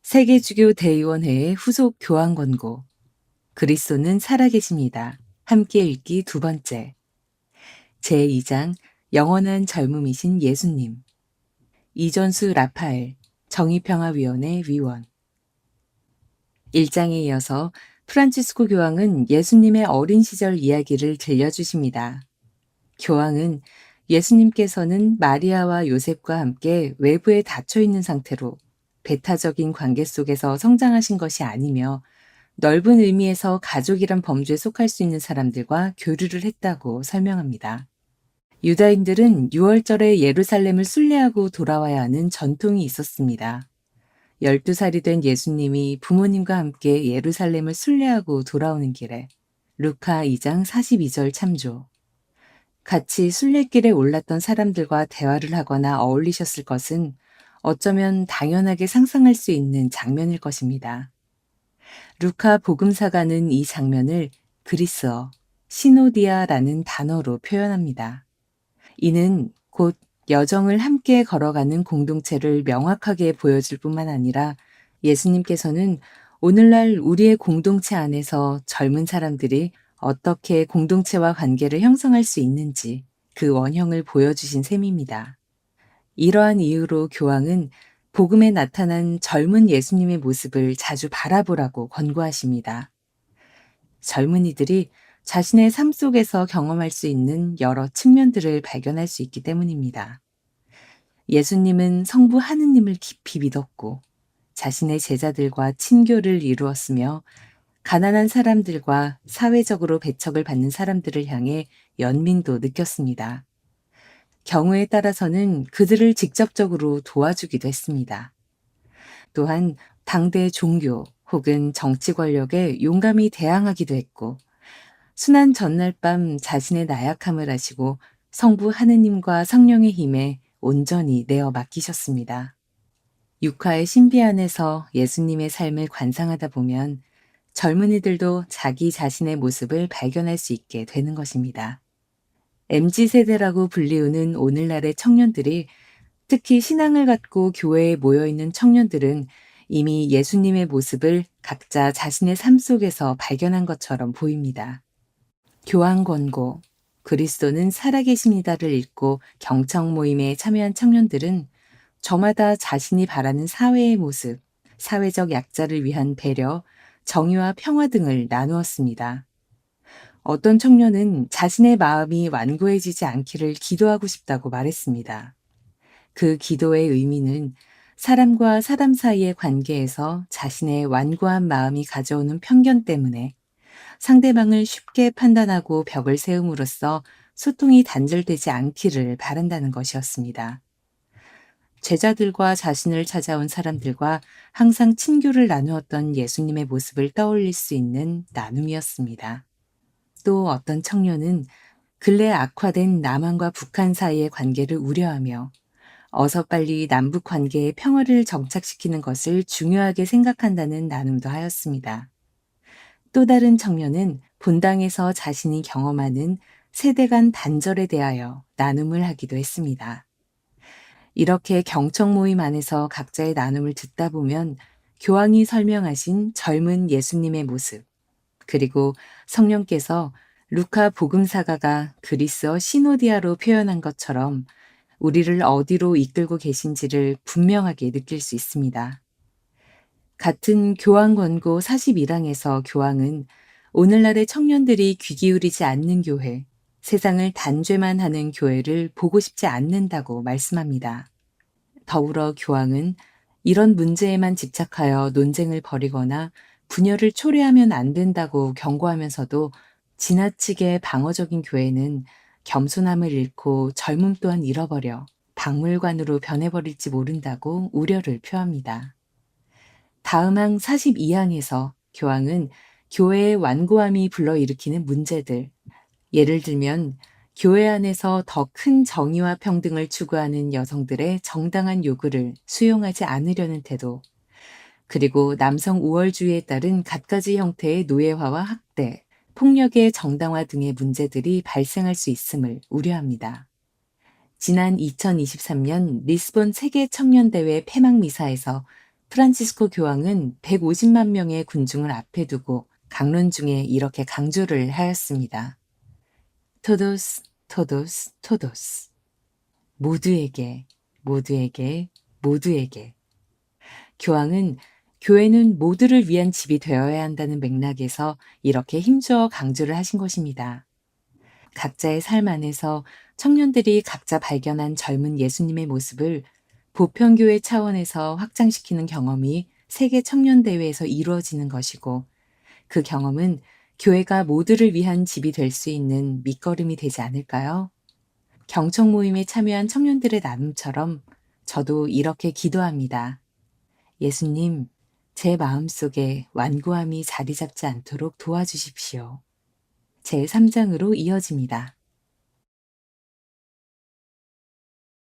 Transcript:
세계주교 대의원회의 후속 교황 권고. 그리스도는 살아계십니다. 함께 읽기 두 번째. 제2장 영원한 젊음이신 예수님. 이전수 라파엘 정의평화위원회 위원. 1장에 이어서 프란치스코 교황은 예수님의 어린 시절 이야기를 들려주십니다. 교황은 예수님께서는 마리아와 요셉과 함께 외부에 닫혀 있는 상태로 배타적인 관계 속에서 성장하신 것이 아니며 넓은 의미에서 가족이란 범주에 속할 수 있는 사람들과 교류를 했다고 설명합니다. 유다인들은 6월절에 예루살렘을 순례하고 돌아와야 하는 전통이 있었습니다. 12살이 된 예수님이 부모님과 함께 예루살렘을 순례하고 돌아오는 길에 루카 2장 42절 참조. 같이 순례길에 올랐던 사람들과 대화를 하거나 어울리셨을 것은 어쩌면 당연하게 상상할 수 있는 장면일 것입니다. 루카 복음사가는 이 장면을 그리스어, 시노디아라는 단어로 표현합니다. 이는 곧 여정을 함께 걸어가는 공동체를 명확하게 보여줄 뿐만 아니라 예수님께서는 오늘날 우리의 공동체 안에서 젊은 사람들이 어떻게 공동체와 관계를 형성할 수 있는지 그 원형을 보여주신 셈입니다. 이러한 이유로 교황은 복음에 나타난 젊은 예수님의 모습을 자주 바라보라고 권고하십니다. 젊은이들이 자신의 삶 속에서 경험할 수 있는 여러 측면들을 발견할 수 있기 때문입니다. 예수님은 성부 하느님을 깊이 믿었고 자신의 제자들과 친교를 이루었으며 가난한 사람들과 사회적으로 배척을 받는 사람들을 향해 연민도 느꼈습니다. 경우에 따라서는 그들을 직접적으로 도와주기도 했습니다. 또한 당대 종교 혹은 정치 권력에 용감히 대항하기도 했고 순환 전날 밤 자신의 나약함을 아시고 성부 하느님과 성령의 힘에 온전히 내어 맡기셨습니다. 육화의 신비 안에서 예수님의 삶을 관상하다 보면 젊은이들도 자기 자신의 모습을 발견할 수 있게 되는 것입니다. MZ세대라고 불리우는 오늘날의 청년들이 특히 신앙을 갖고 교회에 모여있는 청년들은 이미 예수님의 모습을 각자 자신의 삶 속에서 발견한 것처럼 보입니다. 교황 권고, 그리스도는 살아계십니다를 읽고 경청 모임에 참여한 청년들은 저마다 자신이 바라는 사회의 모습, 사회적 약자를 위한 배려, 정의와 평화 등을 나누었습니다. 어떤 청년은 자신의 마음이 완고해지지 않기를 기도하고 싶다고 말했습니다. 그 기도의 의미는 사람과 사람 사이의 관계에서 자신의 완고한 마음이 가져오는 편견 때문에 상대방을 쉽게 판단하고 벽을 세움으로써 소통이 단절되지 않기를 바란다는 것이었습니다. 제자들과 자신을 찾아온 사람들과 항상 친교를 나누었던 예수님의 모습을 떠올릴 수 있는 나눔이었습니다. 또 어떤 청년은 근래 악화된 남한과 북한 사이의 관계를 우려하며 어서 빨리 남북 관계의 평화를 정착시키는 것을 중요하게 생각한다는 나눔도 하였습니다. 또 다른 청년은 본당에서 자신이 경험하는 세대 간 단절에 대하여 나눔을 하기도 했습니다. 이렇게 경청 모임 안에서 각자의 나눔을 듣다 보면 교황이 설명하신 젊은 예수님의 모습, 그리고 성령께서 루카 복음사가가 그리스어 시노디아로 표현한 것처럼 우리를 어디로 이끌고 계신지를 분명하게 느낄 수 있습니다. 같은 교황 권고 41항에서 교황은 오늘날의 청년들이 귀 기울이지 않는 교회, 세상을 단죄만 하는 교회를 보고 싶지 않는다고 말씀합니다. 더불어 교황은 이런 문제에만 집착하여 논쟁을 벌이거나 분열을 초래하면 안 된다고 경고하면서도 지나치게 방어적인 교회는 겸손함을 잃고 젊음 또한 잃어버려 박물관으로 변해버릴지 모른다고 우려를 표합니다. 다음 항 42항에서 교황은 교회의 완고함이 불러일으키는 문제들, 예를 들면 교회 안에서 더 큰 정의와 평등을 추구하는 여성들의 정당한 요구를 수용하지 않으려는 태도, 그리고 남성 우월주의에 따른 갖가지 형태의 노예화와 학대, 폭력의 정당화 등의 문제들이 발생할 수 있음을 우려합니다. 지난 2023년 리스본 세계 청년대회 폐막 미사에서 프란치스코 교황은 150만 명의 군중을 앞에 두고 강론 중에 이렇게 강조를 하였습니다. 토도스, 토도스, 토도스. 모두에게, 모두에게, 모두에게. 교황은 교회는 모두를 위한 집이 되어야 한다는 맥락에서 이렇게 힘주어 강조를 하신 것입니다. 각자의 삶 안에서 청년들이 각자 발견한 젊은 예수님의 모습을 보편교회 차원에서 확장시키는 경험이 세계 청년대회에서 이루어지는 것이고, 그 경험은 교회가 모두를 위한 집이 될 수 있는 밑거름이 되지 않을까요? 경청 모임에 참여한 청년들의 나눔처럼 저도 이렇게 기도합니다. 예수님, 제 마음속에 완고함이 자리 잡지 않도록 도와주십시오. 제 3장으로 이어집니다.